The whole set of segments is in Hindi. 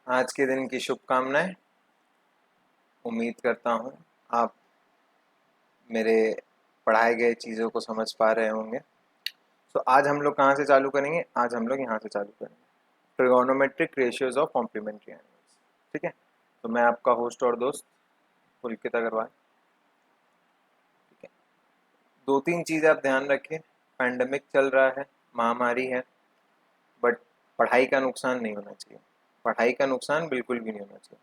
आज के दिन की शुभकामनाएं। उम्मीद करता हूँ आप मेरे पढ़ाए गए चीज़ों को समझ पा रहे होंगे। तो आज हम लोग कहाँ से चालू करेंगे? आज हम लोग यहाँ से चालू करेंगे, trigonometric ratios of complementary angles. ठीक है, तो मैं आपका होस्ट और दोस्त पुलकित अग्रवाल। ठीक है, दो तीन चीज़ आप ध्यान रखें। पैंडमिक चल रहा है, महामारी है, बट पढ़ाई का नुकसान नहीं होना चाहिए। पढ़ाई का नुकसान बिल्कुल भी नहीं होना चाहिए।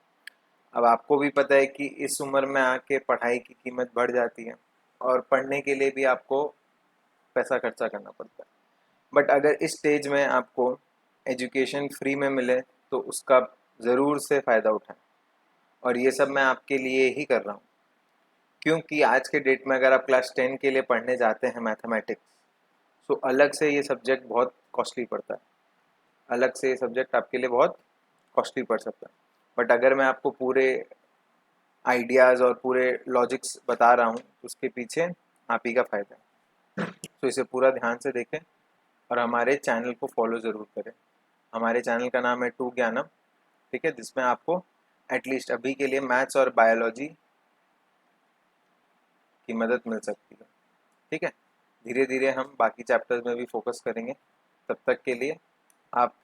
अब आपको भी पता है कि इस उम्र में आके पढ़ाई की कीमत बढ़ जाती है और पढ़ने के लिए भी आपको पैसा खर्चा करना पड़ता है। बट अगर इस स्टेज में आपको एजुकेशन फ्री में मिले तो उसका ज़रूर से फ़ायदा उठाएं। और ये सब मैं आपके लिए ही कर रहा हूँ, क्योंकि आज के डेट में अगर आप क्लास 10 के लिए पढ़ने जाते हैं मैथमेटिक्स, तो अलग से ये सब्जेक्ट बहुत कॉस्टली पड़ता है। अलग से ये सब्जेक्ट आपके लिए बहुत कॉस्टली पड़ सकता है। बट अगर मैं आपको पूरे आइडियाज़ और पूरे लॉजिक्स बता रहा हूँ तो उसके पीछे आप ही का फ़ायदा है। तो इसे पूरा ध्यान से देखें और हमारे चैनल को फॉलो ज़रूर करें। हमारे चैनल का नाम है टू ज्ञानम। ठीक है, जिसमें आपको एटलीस्ट अभी के लिए मैथ्स और बायोलॉजी की मदद मिल सकती है। ठीक है, धीरे धीरे हम बाकी चैप्टर्स में भी फोकस करेंगे। तब तक के लिए आप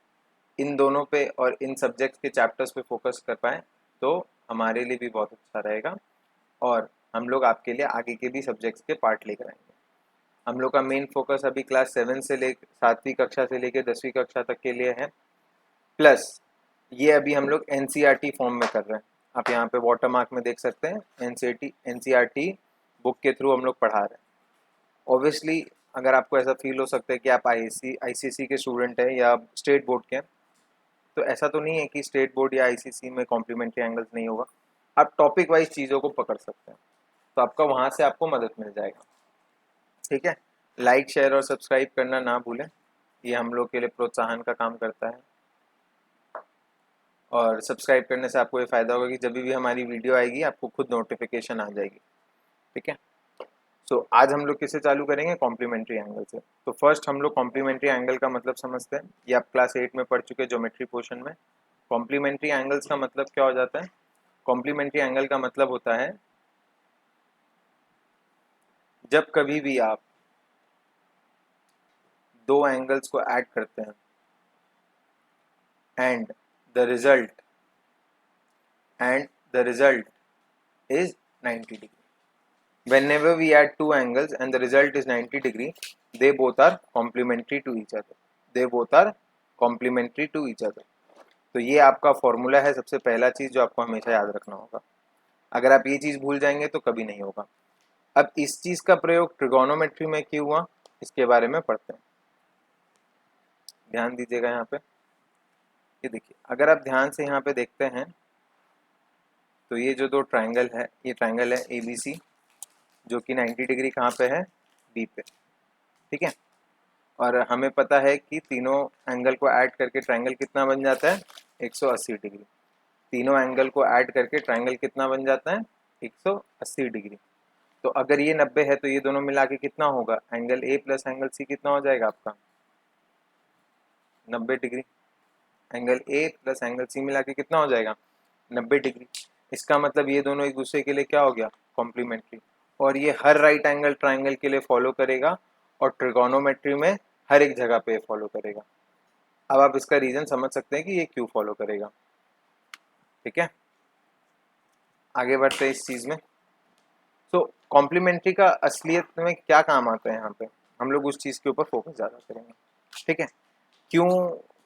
इन दोनों पे और इन सब्जेक्ट्स के चैप्टर्स पे फोकस कर पाएँ तो हमारे लिए भी बहुत अच्छा रहेगा। और हम लोग आपके लिए आगे के भी सब्जेक्ट्स के पार्ट लेकर आएंगे। हम लोग का मेन फोकस अभी क्लास 7 से ले 7वीं कक्षा से लेकर 10वीं कक्षा तक के लिए है। प्लस ये अभी हम लोग एनसीईआरटी फॉर्म में कर रहे हैं। आप यहाँ पे वाटर मार्क में देख सकते हैं, एनसीईआरटी बुक के थ्रू हम लोग पढ़ा रहे हैं। ऑब्वियसली अगर आपको ऐसा फील हो सकता है कि आप आईसीएसई के स्टूडेंट हैं या स्टेट बोर्ड के हैं, तो ऐसा तो नहीं है कि स्टेट बोर्ड या आईसीएसई में कॉम्प्लीमेंट्री एंगल्स नहीं होगा। आप टॉपिक वाइज चीज़ों को पकड़ सकते हैं, तो आपका वहाँ से आपको मदद मिल जाएगा। ठीक है, लाइक शेयर और सब्सक्राइब करना ना भूलें, ये हम लोग के लिए प्रोत्साहन का काम करता है। और सब्सक्राइब करने से आपको ये फ़ायदा होगा कि जब भी हमारी वीडियो आएगी आपको खुद नोटिफिकेशन आ जाएगी। ठीक है, सो आज हम लोग किससे चालू करेंगे? कॉम्प्लीमेंट्री एंगल से। तो फर्स्ट हम लोग कॉम्प्लीमेंट्री एंगल का मतलब समझते हैं। ये आप क्लास 8 में पढ़ चुके ज्योमेट्री पोर्शन में। कॉम्प्लीमेंट्री एंगल्स का मतलब क्या हो जाता है? कॉम्प्लीमेंट्री एंगल का मतलब होता है जब कभी भी आप दो एंगल्स को ऐड करते हैं and the result is 90 degree. Whenever we add two angles and the result is 90 degree, they both are complementary to each other. They both are complementary to each other. तो ये आपका फॉर्मूला है, सबसे पहला चीज़ जो आपको हमेशा याद रखना होगा। अगर आप ये चीज़ भूल जाएंगे तो कभी नहीं होगा। अब इस चीज़ का प्रयोग ट्रिगोनोमेट्री में क्यों हुआ, इसके बारे में पढ़ते हैं। ध्यान दीजिएगा यहाँ पे। ये देखिए, अगर आप ध्यान से यहाँ पे देखते हैं तो ये जो दो ट्राइंगल है, ये ट्राइंगल है ABC, जो कि 90 डिग्री कहाँ पे है? बी पे। ठीक है, और हमें पता है कि तीनों एंगल को ऐड करके ट्राइंगल कितना बन जाता है? 180 डिग्री। तीनों एंगल को ऐड करके ट्राइंगल कितना बन जाता है? 180 डिग्री। तो अगर ये 90 है तो ये दोनों मिला के कितना होगा? Angle A plus angle C कितना हो जाएगा आपका? 90 degree. Angle A plus angle C मिला के कितना हो जाएगा? 90 डिग्री। इसका मतलब ये दोनों एक दूसरे के लिए क्या हो गया? कॉम्प्लीमेंट्री। और ये हर राइट एंगल ट्राइंगल के लिए फॉलो करेगा और ट्रिगोनोमेट्री में हर एक जगह पे फॉलो करेगा। अब आप इसका रीजन समझ सकते हैं कि ये क्यों फॉलो करेगा। ठीक है, आगे बढ़ते हैं इस चीज में। तो कॉम्प्लीमेंट्री का असलियत में क्या काम आता है? यहाँ पे हम लोग उस चीज के ऊपर फोकस ज्यादा करेंगे। ठीक है, क्यों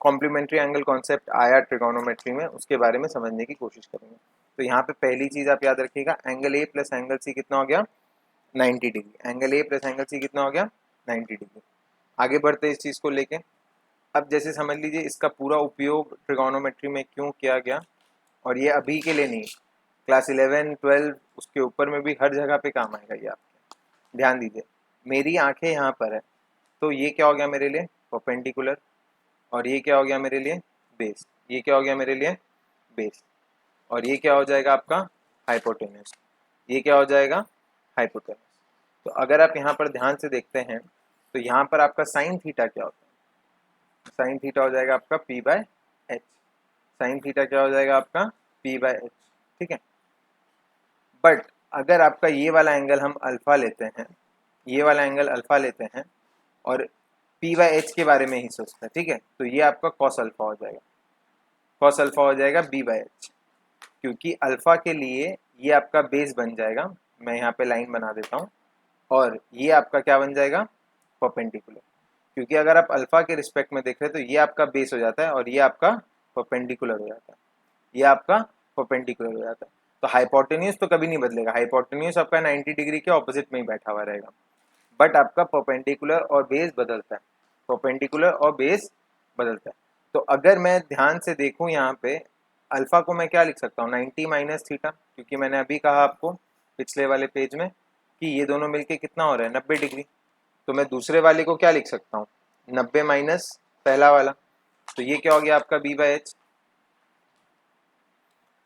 कॉम्प्लीमेंट्री एंगल कॉन्सेप्ट आया ट्रिगोनोमेट्री में, उसके बारे में समझने की कोशिश करेंगे। तो यहाँ पे पहली चीज आप याद रखिएगा, angle A plus angle C कितना हो गया? 90 degree. Angle A plus angle C कितना हो गया? 90 डिग्री। आगे बढ़ते इस चीज को लेके। अब जैसे समझ लीजिए इसका पूरा उपयोग ट्रिगोनोमेट्री में क्यों किया गया, और ये अभी के लिए नहीं, क्लास 11 12 उसके ऊपर में भी हर जगह पे काम आएगा ये आपके। ध्यान दीजिए, मेरी आंखें यहाँ पर है, तो ये क्या हो गया मेरे लिए? परपेंडिकुलर। और ये क्या हो गया मेरे लिए? बेस। ये क्या हो गया मेरे लिए? बेस। और ये क्या हो जाएगा आपका? हाइपोटेनस। ये क्या हो जाएगा? हाइपोटेनस। तो अगर आप यहाँ पर ध्यान से देखते हैं तो यहाँ पर आपका साइन थीटा क्या होता है? साइन थीटा हो जाएगा आपका P/H। साइन थीटा क्या हो जाएगा आपका p/h, ठीक है। बट अगर आपका ये वाला एंगल हम अल्फा लेते हैं, ये वाला एंगल अल्फा लेते हैं और p/h के बारे में ही सोचते हैं, ठीक है, तो ये आपका cos अल्फा हो जाएगा, cos अल्फा हो जाएगा b/h, क्योंकि अल्फा के लिए ये आपका बेस बन जाएगा, मैं यहाँ पे लाइन बना देता हूँ, और ये आपका क्या बन जाएगा परपेंडिकुलर, क्योंकि अगर आप अल्फा के रिस्पेक्ट में देख रहे हैं तो ये आपका बेस हो जाता है और ये आपका परपेंडिकुलर हो जाता है, ये आपका परपेंडिकुलर हो जाता है। तो हाइपोटेन्यूज तो कभी नहीं बदलेगा, हाइपोटेन्यूज आपका 90 डिग्री के ऑपोजिट में ही बैठा हुआ रहेगा, बट आपका परपेंडिकुलर और बेस बदलता है, परपेंडिकुलर और बेस बदलता है। तो अगर मैं ध्यान से देखूं यहाँ पे अल्फा को मैं क्या लिख सकता हूँ 90 माइनस थीटा, क्योंकि मैंने अभी कहा आपको पिछले वाले पेज में कि ये दोनों मिलके कितना हो रहा है 90 डिग्री, तो मैं दूसरे वाले को क्या लिख सकता हूँ 90 माइनस पहला वाला, तो ये क्या हो गया आपका b/h,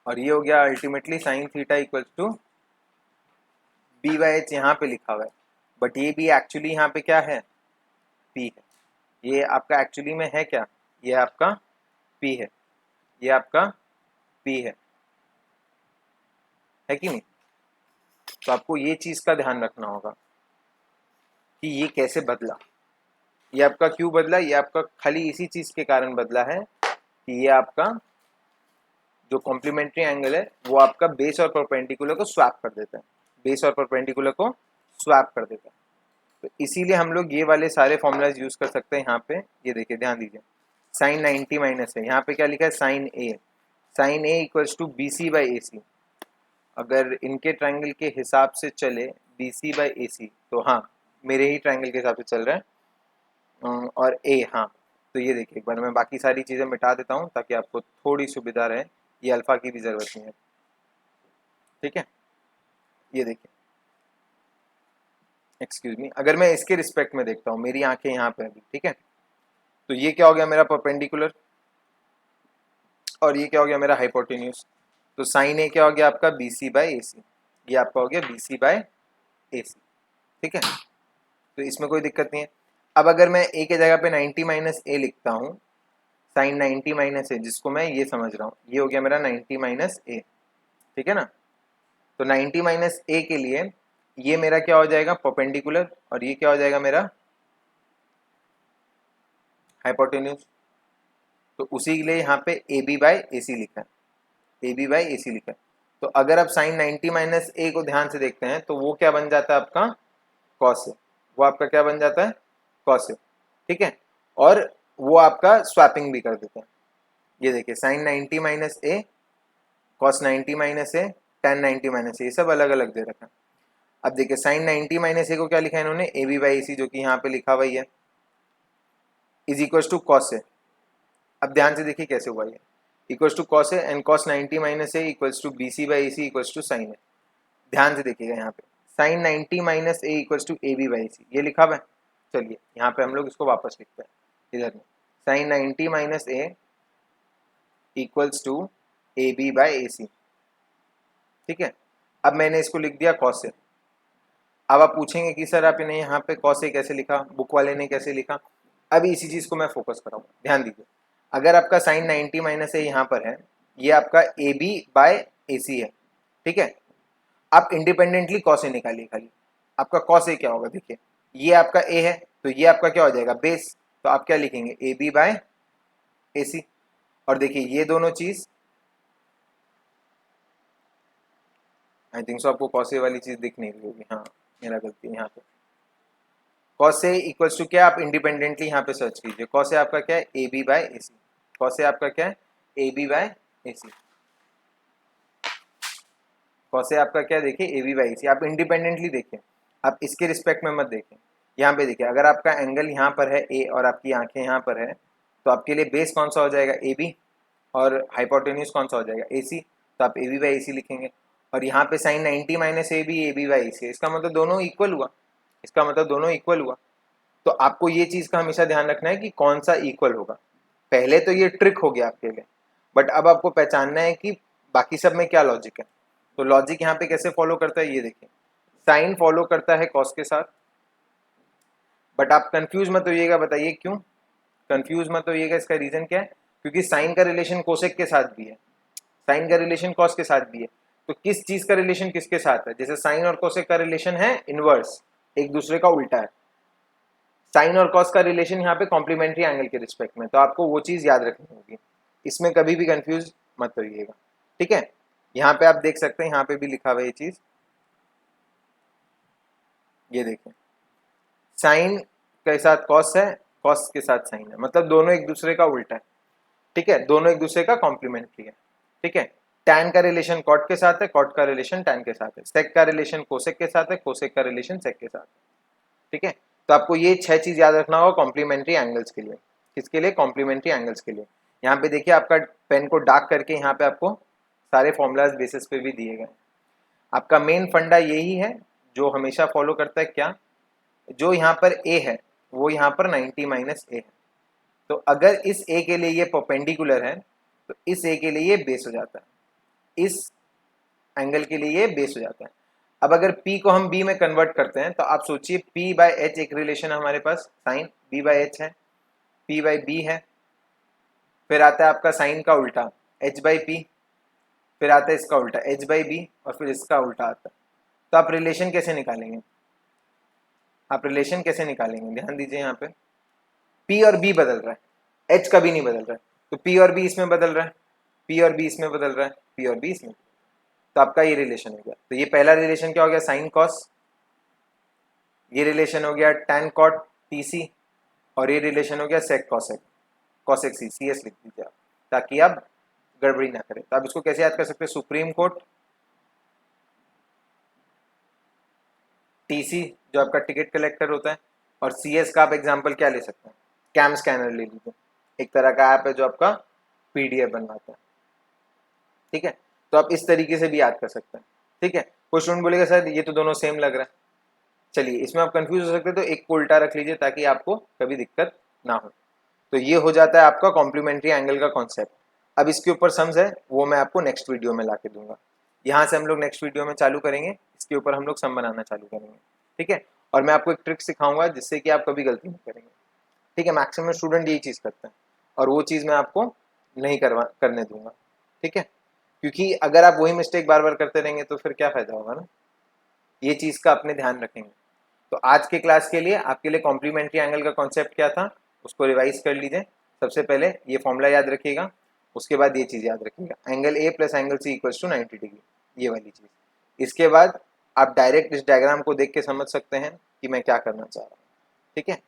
और ये हो गया ultimately sine theta equals to b/h, यहाँ पे लिखा हुआ है, बट ये भी एक्चुअली यहाँ पे क्या है p है, ये आपका एक्चुअली में है क्या, ये आपका p है, ये आपका p है कि नहीं। तो आपको ये चीज का ध्यान रखना होगा कि ये कैसे बदला, ये आपका क्यों बदला, ये आपका खाली इसी चीज के कारण बदला है कि ये आपका जो कॉम्प्लीमेंट्री एंगल है वो आपका बेस और परपेंडिकुलर को स्वैप कर देता है, बेस और परपेंडिकुलर को स्वैप कर देता है। तो इसीलिए हम लोग ये वाले सारे फॉर्मूलाज यूज कर सकते हैं यहाँ पे, ये देखिए ध्यान दीजिए, साइन 90 माइनस है, यहाँ पे क्या लिखा है sign A equals to BC/AC, अगर इनके ट्राइंगल के हिसाब से चले BC/AC, तो हाँ मेरे ही ट्राइंगल के हिसाब से चल रहा है, और ए, हाँ तो ये देखिए एक बार मैं बाकी सारी चीज़ें मिटा देता हूँ ताकि आपको थोड़ी सुविधा रहे, ये अल्फा की भी ज़रूरत नहीं है, ठीक है। ये देखिए एक्सक्यूज मी, अगर मैं इसके रिस्पेक्ट में देखता हूँ, मेरी आंखें यहाँ पे अभी, ठीक है, तो ये क्या हो गया मेरा परपेंडिकुलर और ये क्या हो गया मेरा हाइपोटेन्यूज, तो साइन ए क्या हो गया आपका BC/AC, ये आपका हो गया BC/AC, ठीक है, तो इसमें कोई दिक्कत नहीं है। अब अगर मैं ए के जगह पे 90 माइनस ए लिखता हूँ, साइन 90 माइनस ए, जिसको मैं ये समझ रहा हूँ, ये हो गया मेरा 90 माइनस ए, ठीक है ना। तो 90 माइनस ए के लिए ये मेरा क्या हो जाएगा परपेंडिकुलर, और ये क्या हो जाएगा मेरा हाइपोटेन्यूज, तो उसी के लिए यहाँ पे AB/AC लिखा है, AB/AC लिखा है। तो अगर आप साइन 90 माइनस ए को ध्यान से देखते हैं तो वो क्या बन जाता है आपका कॉस ए, वो आपका क्या बन जाता है कॉस ए, ठीक है, और वो आपका स्वैपिंग भी कर देते हैं। ये देखिए साइन 90 माइनस ए, कॉस 90 माइनस ए, टेन 90 माइनस ए, ये सब अलग अलग दे रखा है। अब देखिए साइन 90 माइनस ए को क्या लिखा है इन्होंने AB/AC, जो कि यहाँ पे लिखा हुआ ही है, is equal to cos A. अब ध्यान से देखिए कैसे हुआ ये, equals to cos A and cos 90 minus A equals to BC/AC equals to sine A. ध्यान से देखिएगा यहाँ पे sine 90 minus A equals to AB/AC, ये लिखा हुआ है। चलिए यहाँ पे हम लोग इसको वापस लिखते हैं, इधर में sine 90 minus A equals to AB/AC, ठीक है। अब मैंने इसको लिख दिया कॉस ए। अब आप पूछेंगे कि सर आपने यहाँ पे कॉस ए कैसे लिखा, बुक वाले ने कैसे लिखा, अभी इसी चीज को मैं फोकस कर रहा हूँ, ध्यान दीजिए। अगर आपका साइन 90 माइनस ए यहाँ पर है, ये आपका AB/AC है, ठीक है, आप इंडिपेंडेंटली कॉस ए निकालिए खाली, आपका कॉस ए क्या होगा, देखिए ये आपका ए है तो ये आपका क्या हो जाएगा बेस, तो आप क्या लिखेंगे AB/AC, और देखिए ये दोनों चीज, आई थिंक सो आपको कॉस ए वाली चीज दिख नहीं रही होगी, हाँ मेरा गलती है यहाँ पे, कॉस ए इक्वल्स टू क्या, आप इंडिपेंडेंटली यहाँ पे सर्च कीजिए, कॉस ए आपका क्या है AB/AC, कॉस ए आपका क्या है AB/AC, कॉस ए आपका क्या देखिए AB/AC, आप इंडिपेंडेंटली देखिए, आप इसके रिस्पेक्ट में मत देखिए। यहाँ पे देखिए अगर आपका एंगल यहाँ पर है ए और आपकी आंखें यहाँ पर है, तो आपके लिए बेस कौन सा हो जाएगा AB, और हाइपोटेन्यूज कौन सा हो जाएगा AC, तो आप AB/AC लिखेंगे। और यहाँ पे साइन 90 माइनस ए भी AB/AC है, इसका मतलब दोनों इक्वल हुआ, इसका मतलब दोनों इक्वल हुआ। तो आपको ये चीज का हमेशा ध्यान रखना है कि कौन सा इक्वल होगा। पहले तो ये ट्रिक हो गया आपके लिए, बट अब आपको पहचानना है कि बाकी सब में क्या लॉजिक है। तो लॉजिक यहाँ पे कैसे फॉलो करता है, ये देखिए साइन फॉलो करता है कॉस के साथ, बट आप कंफ्यूज मत होइएगा, बताइए क्यों कंफ्यूज मत होइएगा, इसका रीजन क्या है, क्योंकि साइन का रिलेशन कोसेक के साथ भी है, साइन का रिलेशन कॉस के साथ भी है। तो किस चीज का रिलेशन किसके साथ है? जैसे साइन और कोसेक का रिलेशन है इनवर्स, एक दूसरे का उल्टा है। साइन और कॉस का रिलेशन यहाँ पे कॉम्प्लीमेंट्री एंगल के रिस्पेक्ट में, तो आपको वो चीज याद रखनी होगी, इसमें कभी भी कंफ्यूज मत होइएगा। ठीक है, यहाँ पे आप देख सकते हैं, यहाँ पे भी लिखा हुआ है ये चीज, ये देखें, साइन के साथ कॉस है, कॉस के साथ साइन है, मतलब दोनों एक दूसरे का उल्टा है। ठीक है, दोनों एक दूसरे का कॉम्प्लीमेंट्री है। ठीक है, टैन का रिलेशन कॉट के साथ है, कॉट का रिलेशन टैन के साथ है, सेक का रिलेशन कोसेक के साथ है, कोसेक का रिलेशन सेक के साथ है। ठीक है, तो आपको ये 6 चीज याद रखना होगा कॉम्प्लीमेंट्री एंगल्स के लिए। किसके लिए? कॉम्प्लीमेंट्री एंगल्स के लिए। यहाँ पे देखिए, आपका पेन को डार्क करके यहाँ पे आपको सारे फॉर्मूलाज बेसिस पे भी दिए गए। आपका मेन फंडा यही है जो हमेशा फॉलो करता है, क्या? जो यहाँ पर ए है वो यहाँ पर 90 माइनस ए है, तो अगर इस ए के लिए ये परपेंडिकुलर है तो इस ए के लिए ये बेस हो जाता है, इस एंगल के लिए ये बेस हो जाता है। अब अगर P को हम B में कन्वर्ट करते हैं तो आप सोचिए P बाय H एक रिलेशन है हमारे पास, साइन B बाय H है, P बाय B है, फिर आता है आपका साइन का उल्टा H बाई P, फिर आता है इसका उल्टा H बाई B, और फिर इसका उल्टा आता है। तो आप रिलेशन कैसे निकालेंगे? आप रिलेशन कैसे निकालेंगे? ध्यान दीजिए, यहाँ पे P और B बदल रहा है, H कभी नहीं बदल रहा है, तो P और B इसमें बदल रहा है, P और B इसमें बदल रहा है, P और B इसमें, तो आपका ये रिलेशन हो गया। तो ये पहला रिलेशन क्या हो गया? Sine cos. ये रिलेशन हो गया टैन कॉट TC, और ये रिलेशन हो गया sec cosec, cosec C, CS लिख दीजिए आप, ताकि आप गड़बड़ी ना करें। तो आप इसको कैसे याद कर सकते हैं? सुप्रीम कोर्ट TC जो आपका टिकट कलेक्टर होता है, और CS का आप एग्जाम्पल क्या ले सकते हैं? कैम स्कैनर ले लीजिए, एक तरह का ऐप है जो आपका PDF बनवाता है। ठीक है, तो आप इस तरीके से भी याद कर सकते हैं। ठीक है, कोई स्टूडेंट बोलेगा सर ये तो दोनों सेम लग रहा है, चलिए इसमें आप कंफ्यूज हो सकते हैं, तो एक को उल्टा रख लीजिए ताकि आपको कभी दिक्कत ना हो। तो ये हो जाता है आपका कॉम्प्लीमेंट्री एंगल का कॉन्सेप्ट। अब इसके ऊपर सम्स है वो मैं आपको नेक्स्ट वीडियो में ला के दूंगा, यहाँ से हम लोग नेक्स्ट वीडियो में चालू करेंगे, इसके ऊपर हम लोग सम बनाना चालू करेंगे। ठीक है, और मैं आपको एक ट्रिक सिखाऊंगा जिससे कि आप कभी गलती नहीं करेंगे। ठीक है, मैक्सिमम स्टूडेंट यही चीज़ करते हैं, और वो चीज़ मैं आपको नहीं करने दूंगा। ठीक है, क्योंकि अगर आप वही मिस्टेक बार बार करते रहेंगे तो फिर क्या फ़ायदा होगा ना, ये चीज़ का अपने ध्यान रखेंगे। तो आज के क्लास के लिए आपके लिए कॉम्प्लीमेंट्री एंगल का कॉन्सेप्ट क्या था उसको रिवाइज कर लीजिए। सबसे पहले ये फॉर्मूला याद रखिएगा, उसके बाद ये चीज़ याद रखिएगा, angle A plus angle C equals to 90 degree, ये वाली चीज़। इसके बाद आप डायरेक्ट इस डायग्राम को देख के समझ सकते हैं कि मैं क्या करना चाह रहा हूँ। ठीक है,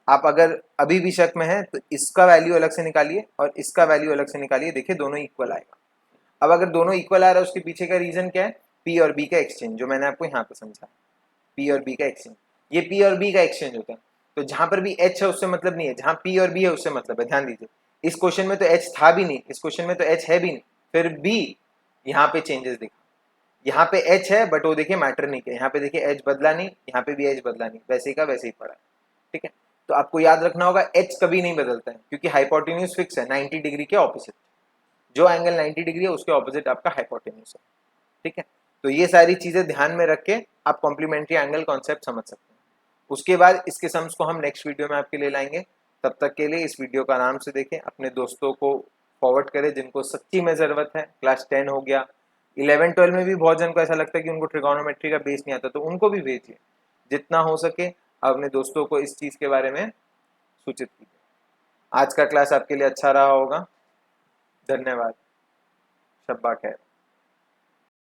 आप अगर अभी भी शक में है तो इसका वैल्यू अलग से निकालिए और इसका वैल्यू अलग से निकालिए, देखिए दोनों इक्वल आएगा। अब अगर दोनों इक्वल आ रहा है उसके पीछे का रीजन क्या है? P और B का एक्सचेंज, जो मैंने आपको यहाँ पे समझा, P और B का एक्सचेंज, ये P और B का एक्सचेंज होता है। तो जहां पर भी H है उससे मतलब नहीं है, जहां P और B है उससे मतलब है। ध्यान दीजिए, इस क्वेश्चन में तो H था भी नहीं, इस क्वेश्चन में तो H है भी नहीं, फिर भी यहाँ पे चेंजेस दिखा, यहाँ पे H है बट वो देखिए मैटर नहीं किया, यहाँ पे देखिए H बदला नहीं, यहाँ पे भी H बदला नहीं, वैसे का वैसे ही पड़ा है। ठीक है, तो आपको याद रखना होगा H कभी नहीं बदलता है, क्योंकि हाइपोटेन्यूज फिक्स है 90 डिग्री के ऑपोजिट, जो एंगल 90 डिग्री है उसके ऑपोजिट आपका हाइपोटेन्यूज है। ठीक है, तो ये सारी चीजें ध्यान में रख के आप कॉम्प्लीमेंट्री एंगल कॉन्सेप्ट समझ सकते हैं। उसके बाद इसके सम्स को हम नेक्स्ट वीडियो में आपके लिए लाएंगे। तब तक के लिए इस वीडियो को आराम से देखें, अपने दोस्तों को फॉरवर्ड करें जिनको सच्ची में ज़रूरत है। क्लास 10 हो गया, 11-12 में भी बहुत जन को ऐसा लगता है कि उनको ट्रिगोनोमेट्री का बेस नहीं आता, तो उनको भी भेजिए। जितना हो सके अपने दोस्तों को इस चीज़ के बारे में सूचित कीजिए। आज का क्लास आपके लिए अच्छा रहा होगा। धन्यवाद। शब्बा खैर।